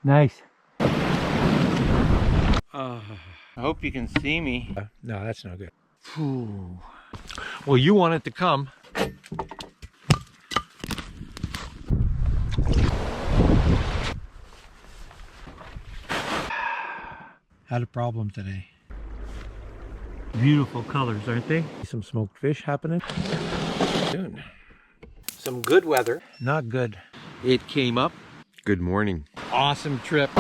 Nice. I hope you can see me. No, that's no good. Whew. Well, you want it to come. Had a problem today. Beautiful colors, aren't they? Some smoked fish happening soon. Some good weather. Not good. It came up. Good morning. Awesome trip.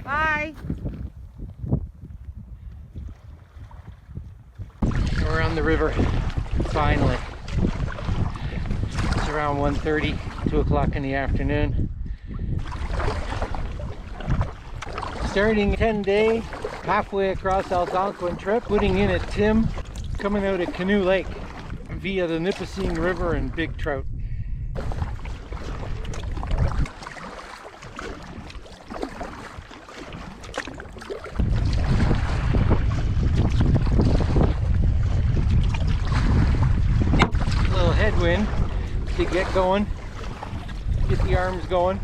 Bye. We're on the river, finally. It's around 1:30, 2 o'clock in the afternoon. Starting a 10-day, halfway across Algonquin trip, putting in at Tim, coming out at Canoe Lake via the Nipissing River and big trout. Headwind to get going, get the arms going.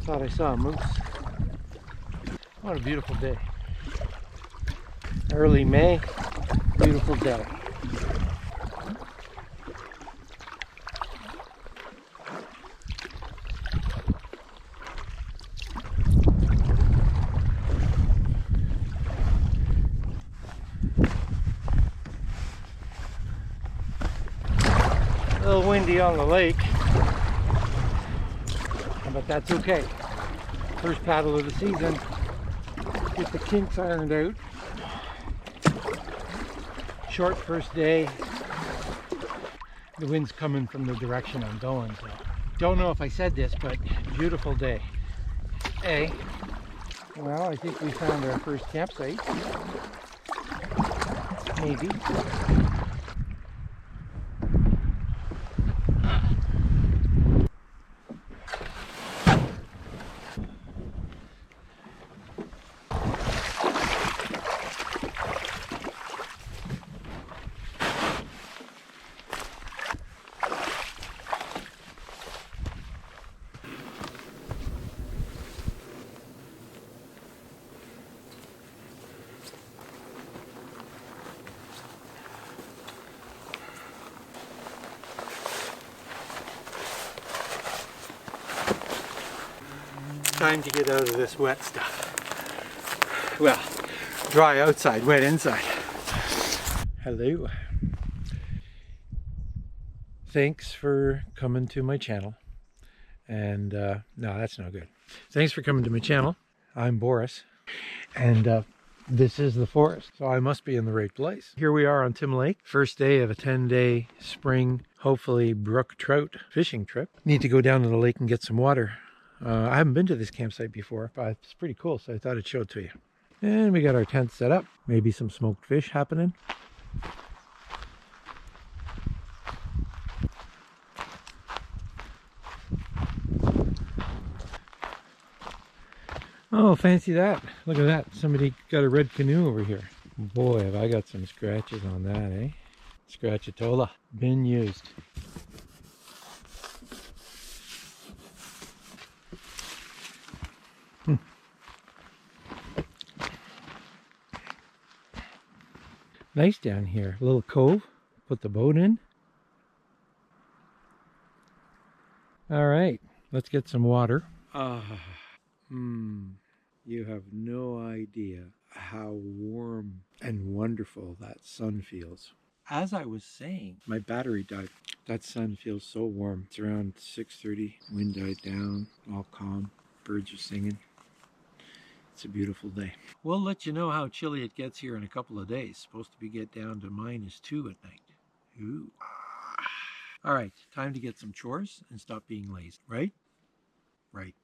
Thought I saw a moose. What a beautiful day. Early May, beautiful day. A little windy on the lake, but that's okay. First paddle of the season. Get the kinks ironed out. Short first day. The wind's coming from the direction I'm going, so don't know if I said this, but beautiful day. Well, I think we found our first campsite. Maybe. Time to get out of this wet stuff. Well, dry outside, wet inside. Hello. Thanks for coming to my channel. And no, that's no good. Thanks for coming to my channel. I'm Boris. And this is the forest. So I must be in the right place. Here we are on Tim Lake. First day of a 10-day spring, hopefully brook trout fishing trip. Need to go down to the lake and get some water. I haven't been to this campsite before, but it's pretty cool, so I thought I'd show it to you. And we got our tent set up. Maybe some smoked fish happening. Oh, fancy that. Look at that. Somebody got a red canoe over here. Boy, have I got some scratches on that, eh? Scratchatola. Been used. Nice down here. A little cove. Put the boat in. All right. Let's get some water. You have no idea how warm and wonderful that sun feels. As I was saying, my battery died. That sun feels so warm. It's around 6:30. Wind died down. All calm. Birds are singing. It's a beautiful day. We'll let you know how chilly it gets here in a couple of days. Supposed to be get down to -2 at night. Ooh. All right, time to get some chores and stop being lazy, right? Right.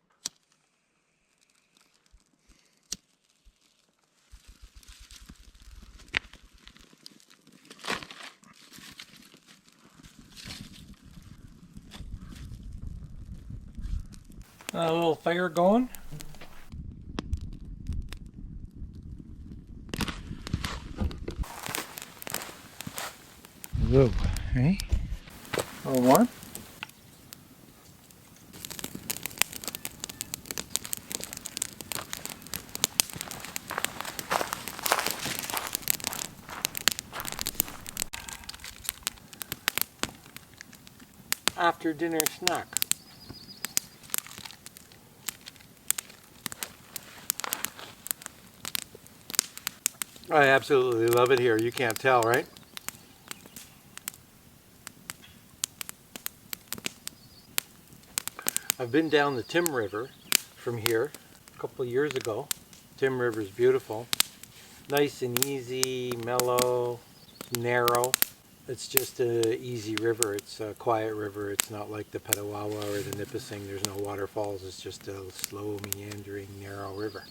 A little fire going. Whoa, hey? A little warm? after dinner snack. I absolutely love it here. You can't tell, right? I've been down the Tim River from here a couple of years ago. Tim River is beautiful. Nice and easy, mellow, narrow. It's just an easy river. It's a quiet river. It's not like the Petawawa or the Nipissing. There's no waterfalls. It's just a slow, meandering, narrow river.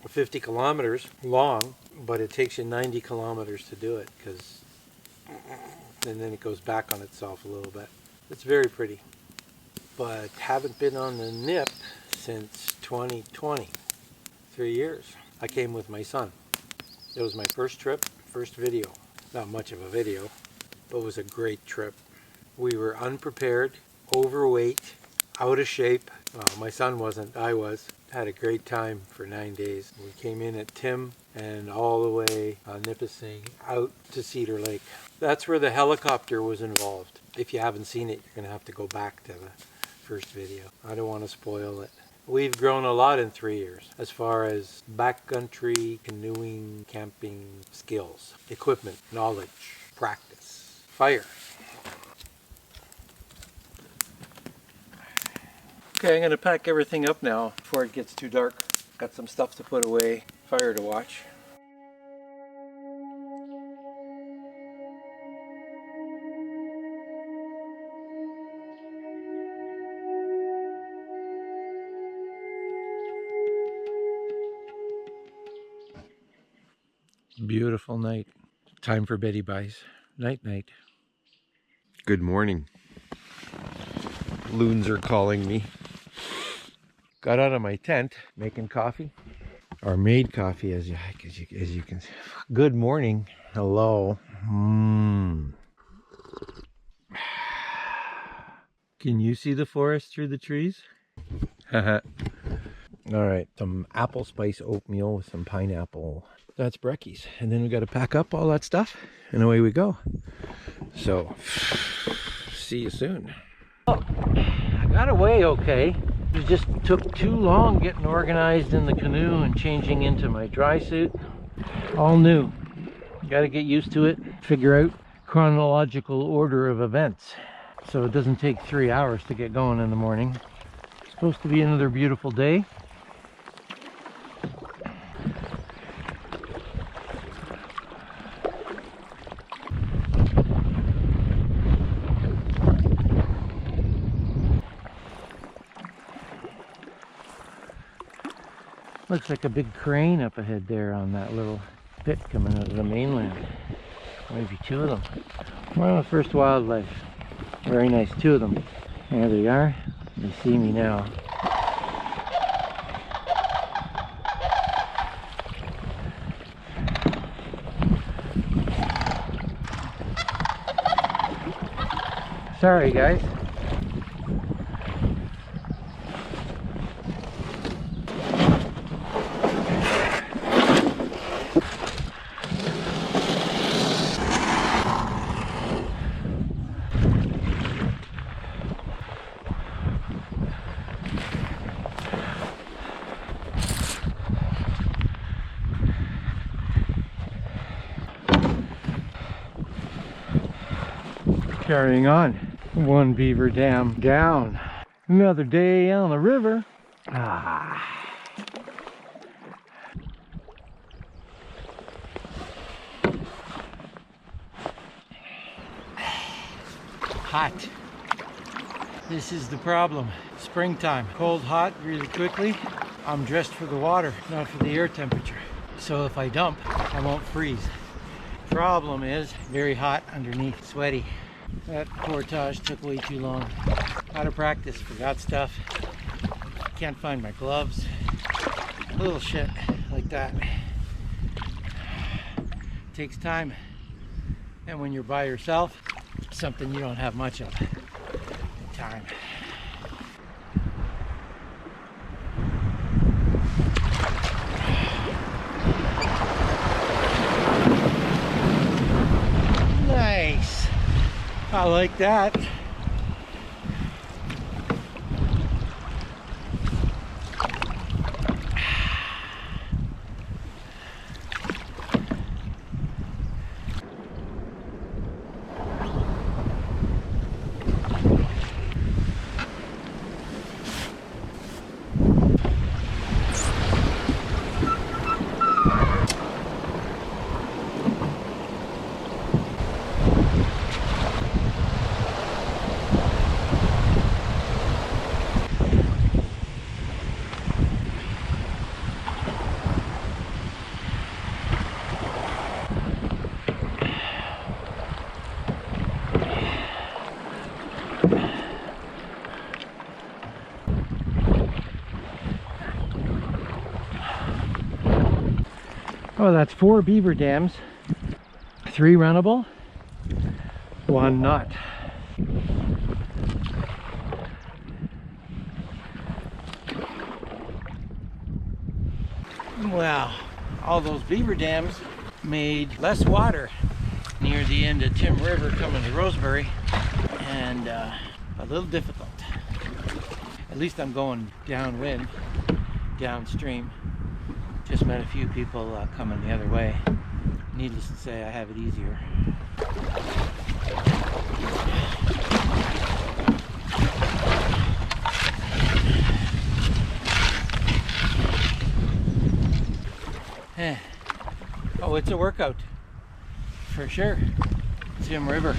50 kilometers long, but it takes you 90 kilometers to do it, and then it goes back on itself a little bit. It's very pretty, but haven't been on the Nip since 2020, 3 years. I came with my son. It was my first trip, first video. Not much of a video, but it was a great trip. We were unprepared, overweight, out of shape. My son wasn't, I was. Had a great time for 9 days. We came in at Tim and all the way Nipissing out to Cedar Lake. That's where the helicopter was involved. If you haven't seen it, you're going to have to go back to the first video. I don't want to spoil it. We've grown a lot in 3 years as far as backcountry, canoeing, camping skills, equipment, knowledge, practice, fire. Okay, I'm going to pack everything up now before it gets too dark. Got some stuff to put away, fire to watch. Beautiful night. Time for Betty Buys. Night, night. Good morning. Loons are calling me. Got out of my tent, making coffee. Or made coffee, as you can see. Good morning. Hello. Can you see the forest through the trees? All right, some apple spice oatmeal with some pineapple. That's brekkies. And then we got to pack up all that stuff, and away we go. So, see you soon. Oh, I got away okay. It just took too long getting organized in the canoe and changing into my dry suit. All new. Got to get used to it, figure out chronological order of events. So it doesn't take 3 hours to get going in the morning. It's supposed to be another beautiful day. Looks like a big crane up ahead there on that little pit coming out of the mainland. Maybe two of them. We're on the first wildlife. Very nice, two of them. There they are. They see me now. Sorry guys. Carrying on. One beaver dam down. Another day on the river. Hot. This is the problem. Springtime. Cold, hot, really quickly. I'm dressed for the water, not for the air temperature. So if I dump, I won't freeze. Problem is, very hot underneath, sweaty. That portage took way too long. Out of practice, forgot stuff. Can't find my gloves. Little shit like that. Takes time. And when you're by yourself, something you don't have much of. Time. Nice. I like that. Oh, that's 4 beaver dams, 3 runnable, 1 not. Well, all those beaver dams made less water near the end of Tim River coming to Roseberry, and a little difficult. At least I'm going downwind, downstream. Just met a few people coming the other way. Needless to say, I have it easier. Oh, it's a workout for sure. Tim River.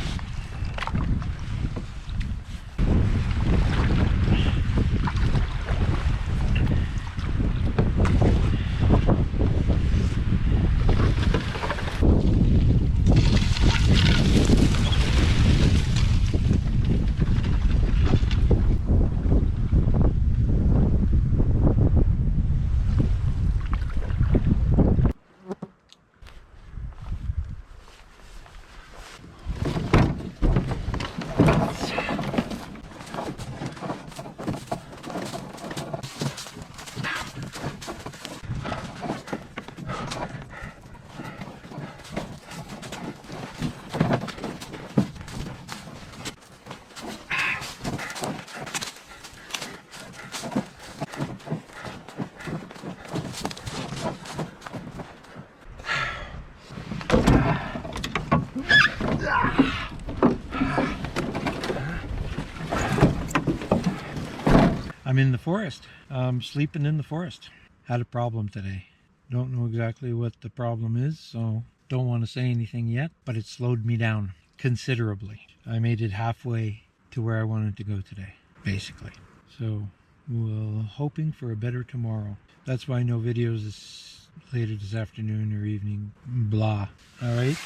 I'm in the forest. I'm sleeping in the forest. Had a problem today. Don't know exactly what the problem is, so don't want to say anything yet, but it slowed me down considerably. I made it halfway to where I wanted to go today, basically. So we're hoping for a better tomorrow. That's why no videos later this afternoon or evening. Blah. All right.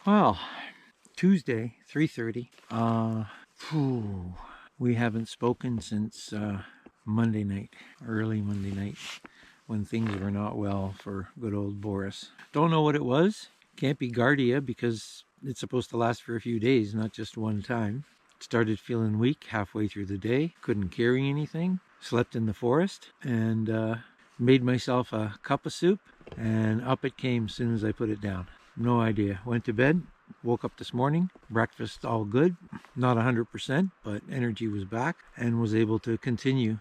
Well, Tuesday, 3:30. We haven't spoken since Monday night, early Monday night, when things were not well for good old Boris. Don't know what it was. Can't be giardia because it's supposed to last for a few days, not just one time. Started feeling weak halfway through the day. Couldn't carry anything. Slept in the forest and made myself a cup of soup, and up it came as soon as I put it down. No idea. Went to bed. Woke up this morning, breakfast all good, not 100%, but energy was back and was able to continue,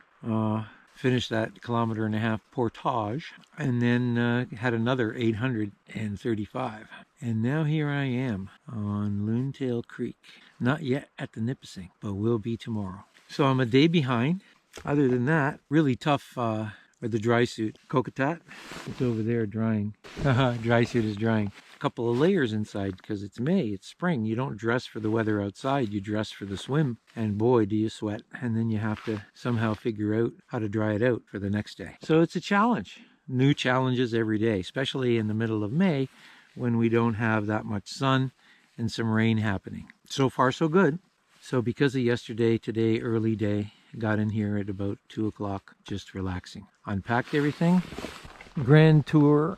finish that 1.5 kilometer portage, and then had another 835. And now here I am on Loontail Creek. Not yet at the Nipissing, but will be tomorrow. So I'm a day behind. Other than that, really tough with the dry suit. Cocotat, it's over there drying. Dry suit is drying. A couple of layers inside because it's May, it's spring. You don't dress for the weather outside, you dress for the swim. And boy, do you sweat. And then you have to somehow figure out how to dry it out for the next day. So it's a challenge. New challenges every day, especially in the middle of May when we don't have that much sun and some rain happening. So far, so good. So because of yesterday, today, early day, got in here at about 2 o'clock, just relaxing. Unpacked everything. Grand tour.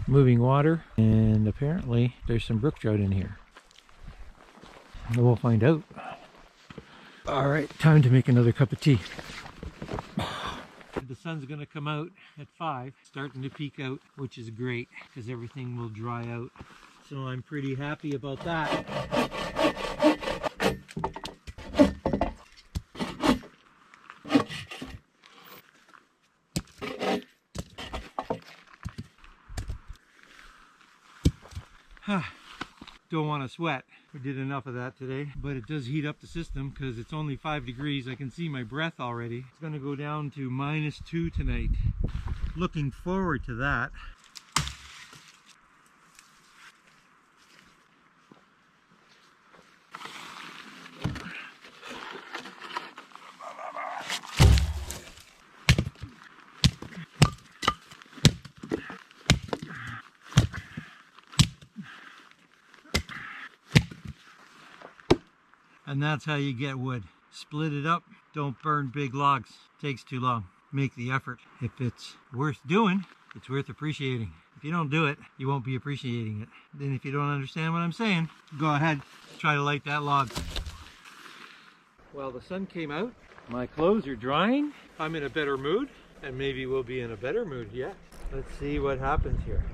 Moving water, and apparently there's some brook trout in here. We'll find out. All right, time to make another cup of tea. The sun's going to come out at 5, starting to peek out, which is great because everything will dry out. So I'm pretty happy about that. Don't want to sweat. We did enough of that today, but it does heat up the system because it's only 5 degrees. I can see my breath already. It's going to go down to -2 tonight. Looking forward to that. And that's how you get wood. Split it up. Don't burn big logs. Takes too long. Make the effort. If it's worth doing, it's worth appreciating. If you don't do it, you won't be appreciating it. Then if you don't understand what I'm saying, go ahead, try to light that log. Well, the sun came out. My clothes are drying. I'm in a better mood, and maybe we'll be in a better mood yet. Let's see what happens here.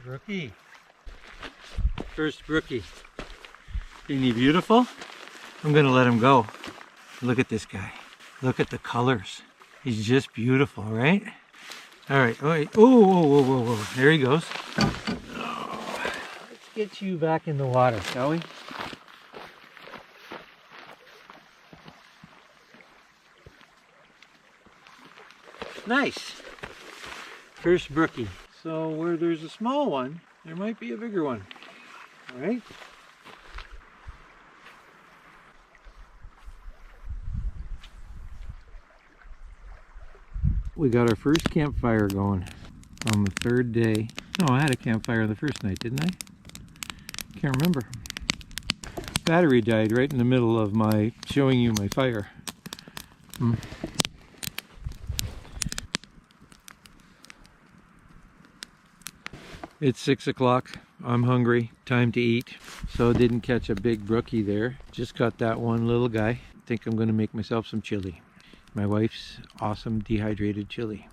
Brookie. First brookie. Isn't he beautiful? I'm gonna let him go. Look at this guy. Look at the colors. He's just beautiful, right? All right. Oh, wait. Oh, whoa, whoa, whoa, whoa. There he goes. Oh, let's get you back in the water, shall we? Nice. First brookie. So where there's a small one, there might be a bigger one. All right. We got our first campfire going on the third day. No, I had a campfire the first night, didn't I? Can't remember. Battery died right in the middle of my showing you my fire. It's 6 o'clock. I'm hungry. Time to eat. So didn't catch a big brookie there. Just caught that one little guy. Think I'm going to make myself some chili. My wife's awesome dehydrated chili.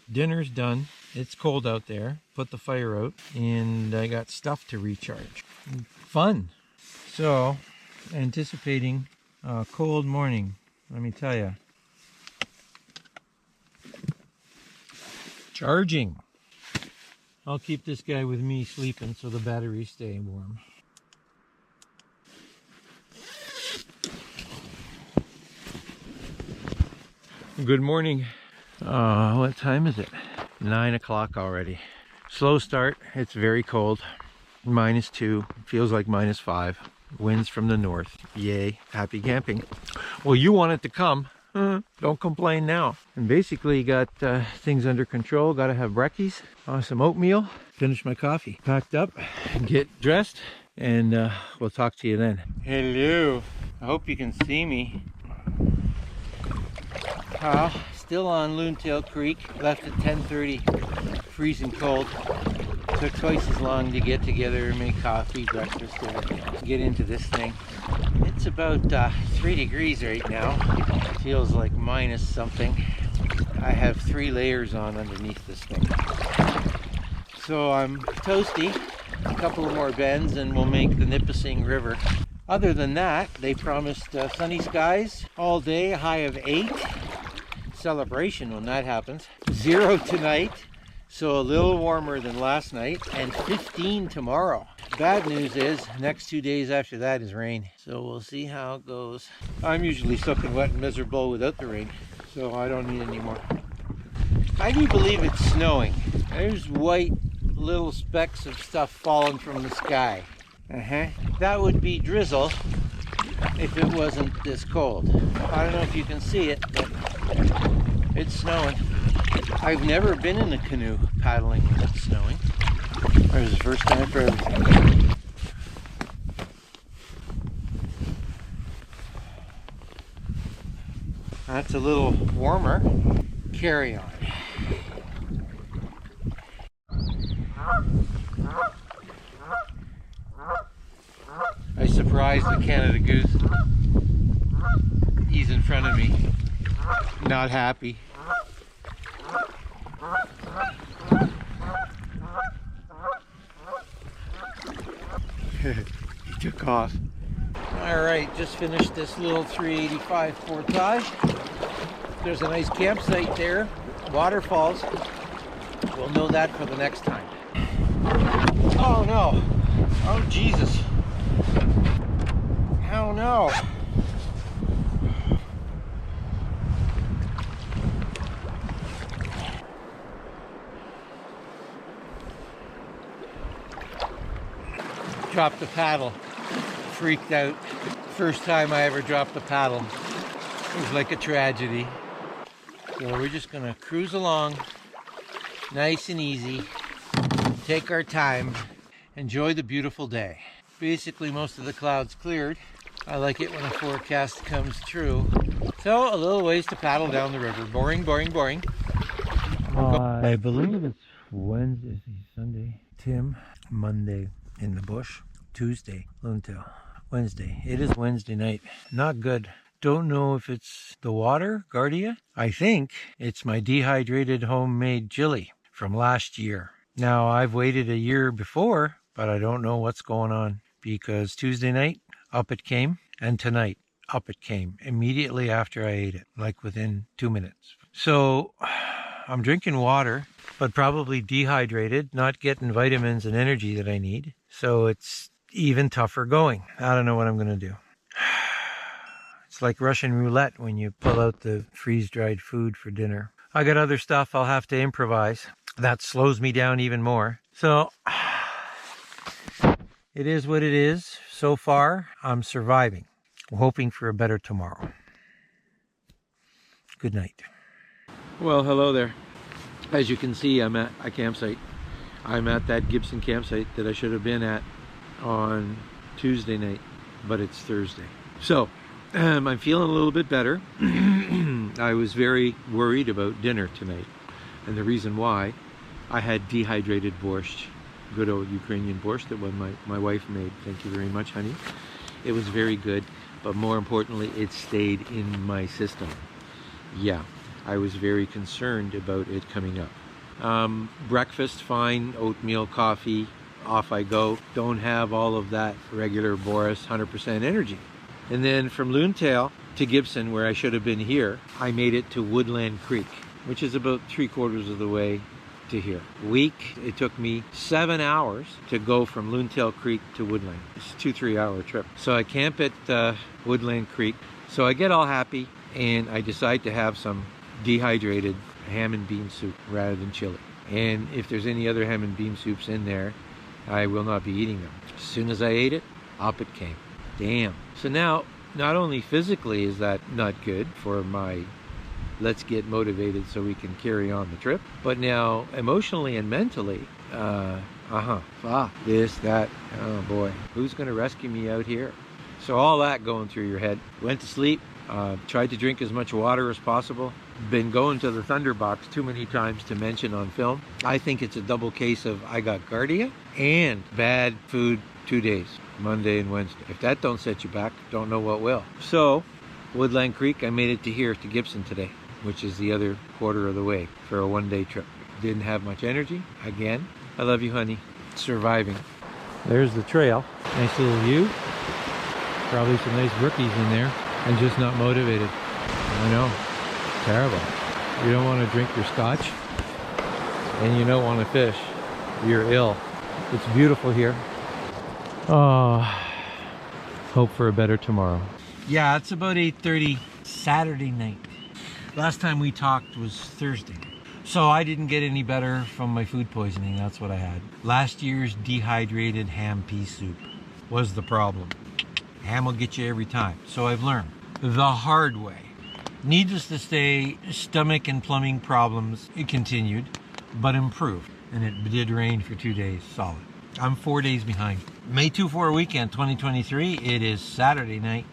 Dinner's done. It's cold out there. Put the fire out. And I got stuff to recharge. Fun. So, anticipating a cold morning. Let me tell you. Charging. I'll keep this guy with me sleeping so the batteries stay warm. Good morning. What time is it? 9 o'clock already. Slow start. It's very cold. -2. Feels like -5. Winds from the north. Yay. Happy camping. Well, you want it to come. Don't complain now. And basically got things under control. Got to have brekkies, some oatmeal, finish my coffee. Packed up, get dressed, and we'll talk to you then. Hello. I hope you can see me. Still on Loontail Creek. Left at 10:30. Freezing cold. Took twice as long to get together and make coffee, breakfast, everything. Get into this thing. It's about 3 degrees right now. Feels like minus something. I have 3 layers on underneath this thing. So I'm toasty. A couple of more bends and we'll make the Nipissing River. Other than that, they promised sunny skies all day, a high of 8. Celebration when that happens. 0 tonight. So a little warmer than last night, and 15 tomorrow. Bad news is, next 2 days after that is rain. So we'll see how it goes. I'm usually soaking wet and miserable without the rain, so I don't need any more. I do believe it's snowing. There's white little specks of stuff falling from the sky. That would be drizzle if it wasn't this cold. I don't know if you can see it, but it's snowing. I've never been in a canoe paddling when it's snowing. It was the first time for everything. That's a little warmer. Carry on. I surprised the Canada Goose. He's in front of me. Not happy. He took off. Alright, just finished this little 385 portage. There's a nice campsite there. Waterfalls. We'll know that for the next time. Oh no! Oh Jesus! Oh no! Dropped the paddle. Freaked out. First time I ever dropped the paddle. It was like a tragedy. So we're just gonna cruise along, nice and easy, take our time, enjoy the beautiful day. Basically, most of the clouds cleared. I like it when a forecast comes true. So a little ways to paddle down the river. Boring, boring, boring. I believe it's Wednesday, Sunday. Tim, Monday in the bush. Tuesday, Loontail. Wednesday. It is Wednesday night. Not good. Don't know if it's the water, giardia. I think it's my dehydrated homemade chili from last year. Now, I've waited a year before, but I don't know what's going on because Tuesday night, up it came, and tonight, up it came immediately after I ate it, like within 2 minutes. So I'm drinking water, but probably dehydrated, not getting vitamins and energy that I need. So it's even tougher going. I don't know what I'm going to do. It's like Russian roulette when you pull out the freeze-dried food for dinner. I got other stuff I'll have to improvise. That slows me down even more. So it is what it is. So far, I'm surviving. I'm hoping for a better tomorrow. Good night. Well, hello there. As you can see, I'm at a campsite. I'm at that Gibson campsite that I should have been at on Tuesday night, but it's Thursday. So I'm feeling a little bit better. I was very worried about dinner tonight, and the reason why, I had dehydrated borscht, good old Ukrainian borscht that my wife made. Thank you very much, honey. It was very good, but more importantly, it stayed in my system. Yeah, I was very concerned about it coming up. Breakfast, fine, oatmeal, coffee, off I go. Don't have all of that regular Boris 100% energy. And then from Loontail to Gibson, where I should have been here, I made it to Woodland Creek, which is about 3/4 of the way to here. It took me 7 hours to go from Loontail Creek to Woodland. It's a 2-3 hour trip. So I camp at Woodland Creek. So I get all happy and I decide to have some dehydrated ham and bean soup rather than chili. And if there's any other ham and bean soups in there, I will not be eating them. As soon as I ate it, up it came. Damn. So now, not only physically is that not good for my let's get motivated so we can carry on the trip, but now emotionally and mentally, this, that, oh boy, who's gonna rescue me out here? So all that going through your head. Went to sleep, tried to drink as much water as possible. Been going to the Thunderbox too many times to mention on film. I think it's a double case of I got giardia and bad food 2 days, Monday and Wednesday. If that don't set you back, don't know what will. So, Woodland Creek, I made it to here, to Gibson today, which is the other quarter of the way for a 1-day trip. Didn't have much energy. Again, I love you, honey. Surviving. There's the trail. Nice little view. Probably some nice rookies in there. And just not motivated. I know. Terrible. You don't want to drink your scotch. And you don't want to fish. You're ill. It's beautiful here. Oh, hope for a better tomorrow. Yeah, it's about 8:30 Saturday night. Last time we talked was Thursday. So I didn't get any better from my food poisoning. That's what I had. Last year's dehydrated ham pea soup was the problem. Ham will get you every time. So I've learned the hard way. Needless to say, stomach and plumbing problems, it continued, but improved. And it did rain for 2 days, solid. I'm 4 days behind. May 2-4 weekend 2023. It is Saturday night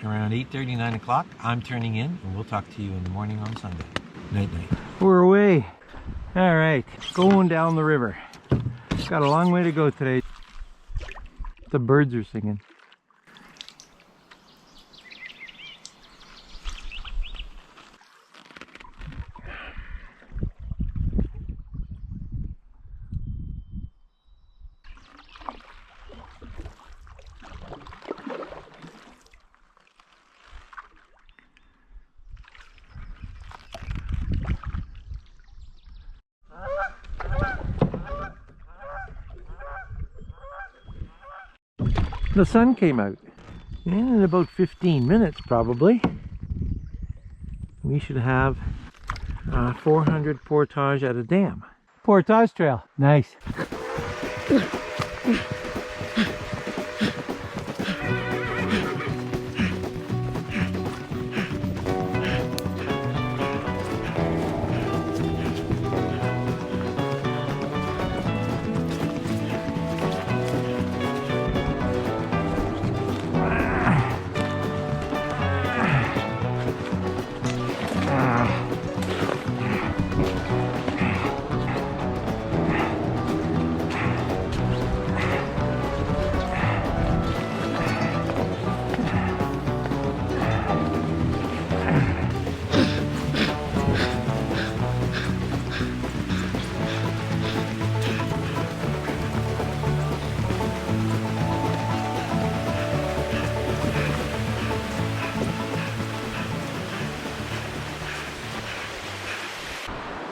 around 8:30, 9 o'clock. I'm turning in and we'll talk to you in the morning on Sunday. Night night. We're away. All right, going down the river. Got a long way to go today. The birds are singing. The sun came out in about 15 minutes probably. We should have 400 portage at a dam. Portage trail, nice.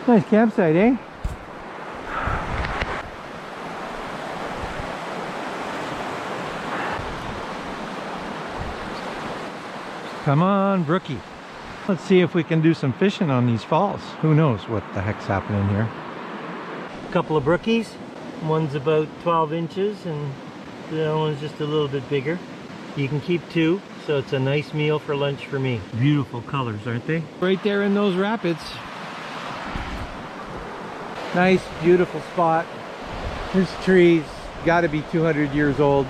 Nice campsite, eh? Come on, Brookie. Let's see if we can do some fishing on these falls. Who knows what the heck's happening here. A couple of brookies. One's about 12 inches and the other one's just a little bit bigger. You can keep two, so it's a nice meal for lunch for me. Beautiful colors, aren't they? Right there in those rapids. Nice, beautiful spot. There's trees, gotta be 200 years old.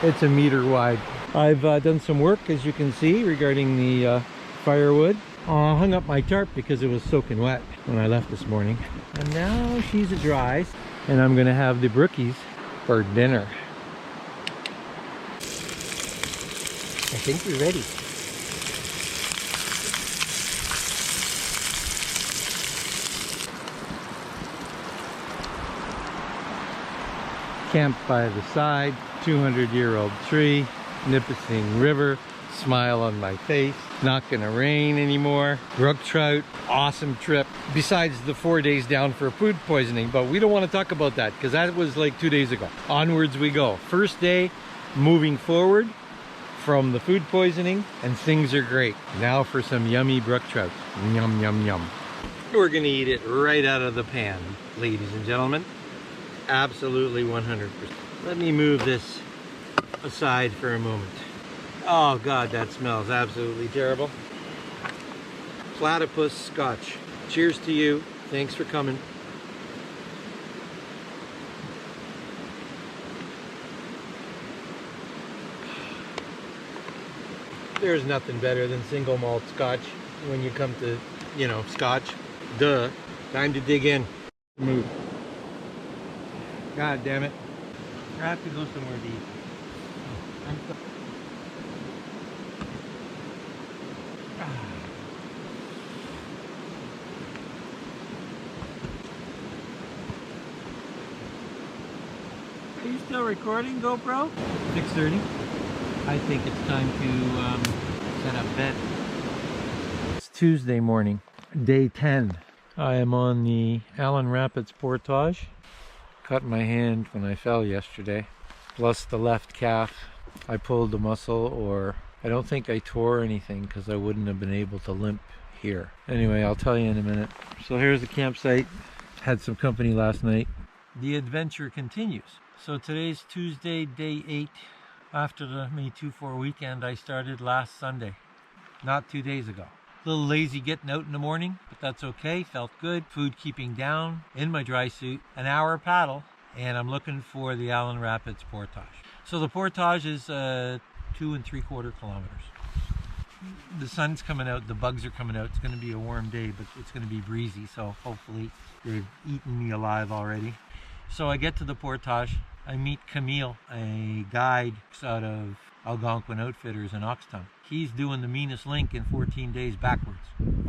It's a meter wide. I've done some work, as you can see, regarding the firewood. I hung up my tarp because it was soaking wet when I left this morning. And now she's dry. And I'm gonna have the brookies for dinner. I think we're ready. Camp by the side, 200-year-old tree, Nipissing River, smile on my face, not gonna rain anymore. Brook trout, awesome trip. Besides the 4 days down for food poisoning, but we don't want to talk about that because that was like 2 days ago. Onwards we go. First day, moving forward from the food poisoning, and things are great. Now for some yummy brook trout. Yum, yum, yum. We're gonna eat it right out of the pan, ladies and gentlemen. Absolutely 100%. Let me move this aside for a moment. Oh God, that smells absolutely terrible. Platypus scotch. Cheers to you. Thanks for coming. There's nothing better than single malt scotch when you come to, you know, scotch. Duh. Time to dig in. Move. God damn it. I have to go somewhere to eat. Are you still recording, GoPro? 6:30. I think it's time to set up bed. It's Tuesday morning, day 10. I am on the Allen Rapids Portage. Cut my hand when I fell yesterday, plus the left calf. I pulled a muscle, or I don't think I tore anything because I wouldn't have been able to limp here. Anyway, I'll tell you in a minute. So here's the campsite. Had some company last night. The adventure continues. So today's Tuesday, day 8 after the May 2-4 weekend I started last Sunday, not 2 days ago. A little lazy getting out in the morning, but that's okay. Felt good. Food keeping down in my dry suit. An hour paddle, and I'm looking for the Allen Rapids Portage. So the portage is 2 3/4 kilometers. The sun's coming out, the bugs are coming out. It's going to be a warm day, but it's going to be breezy, so hopefully they've eaten me alive already. So I get to the portage. I meet Camille, a guide out of Algonquin Outfitters in Oxtown. He's doing the meanest link in 14 days backwards,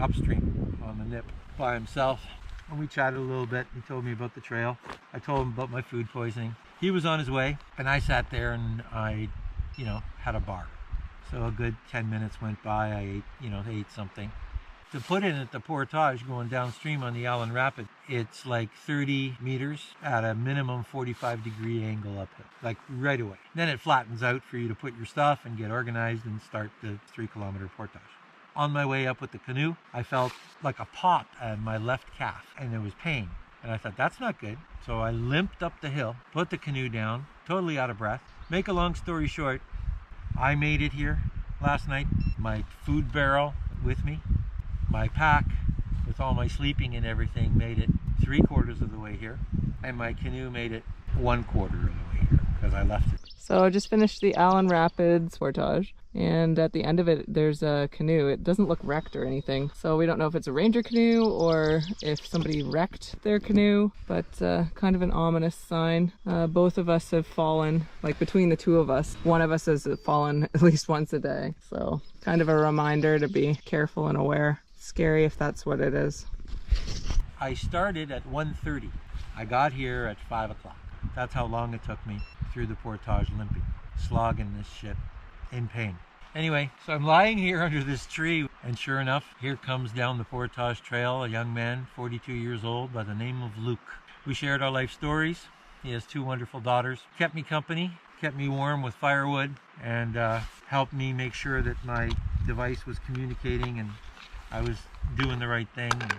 upstream on the Nip by himself. And we chatted a little bit. He told me about the trail. I told him about my food poisoning. He was on his way, and I sat there and I, had a bar. So a good 10 minutes went by. I ate something. To put in at the portage going downstream on the Allen Rapid, it's like 30 meters at a minimum 45-degree angle uphill, like right away. Then it flattens out for you to put your stuff and get organized and start the 3-kilometer portage. On my way up with the canoe, I felt like a pop at my left calf and there was pain. And I thought, that's not good. So I limped up the hill, put the canoe down, totally out of breath. Make a long story short, I made it here last night. My food barrel with me, my pack with all my sleeping and everything made it 3/4 of the way here, and my canoe made it 1/4 of the way here because I left it. So I just finished the Allen Rapids portage, and at the end of it there's a canoe. It doesn't look wrecked or anything, so we don't know if it's a ranger canoe or if somebody wrecked their canoe, but kind of an ominous sign. Both of us have fallen, like between the two of us, one of us has fallen at least once a day, so kind of a reminder to be careful and aware. Scary if that's what it is. I started at 1:30. I got here at 5 o'clock. That's how long it took me through the portage limping, slogging this shit in pain. Anyway, so I'm lying here under this tree, and sure enough, here comes down the Portage Trail a young man, 42 years old, by the name of Luke. We shared our life stories. He has 2 wonderful daughters. Kept me company, kept me warm with firewood, and helped me make sure that my device was communicating and I was doing the right thing, and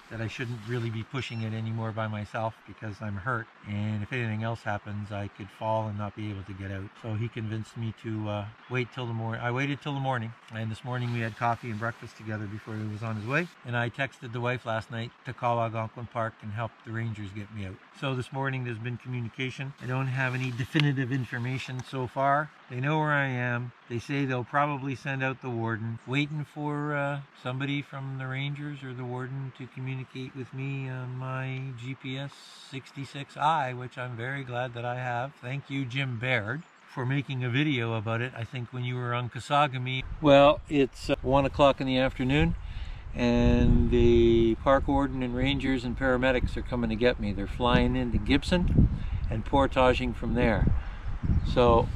that I shouldn't really be pushing it anymore by myself because I'm hurt, and if anything else happens I could fall and not be able to get out. So he convinced me to wait till the morning. I waited till the morning, and this morning we had coffee and breakfast together before he was on his way, and I texted the wife last night to call Algonquin Park and help the rangers get me out. So this morning there's been communication. I don't have any definitive information so far. They know where I am. They say they'll probably send out the warden. Waiting for somebody from the rangers or the warden to communicate with me on my GPS 66i, which I'm very glad that I have. Thank you, Jim Baird, for making a video about it, I think when you were on Kasagami. Well, it's 1 o'clock in the afternoon, and the park warden and rangers and paramedics are coming to get me. They're flying into Gibson and portaging from there. So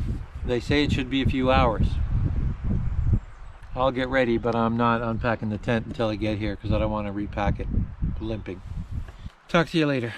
they say it should be a few hours. I'll get ready, but I'm not unpacking the tent until I get here because I don't want to repack it limping. Talk to you later.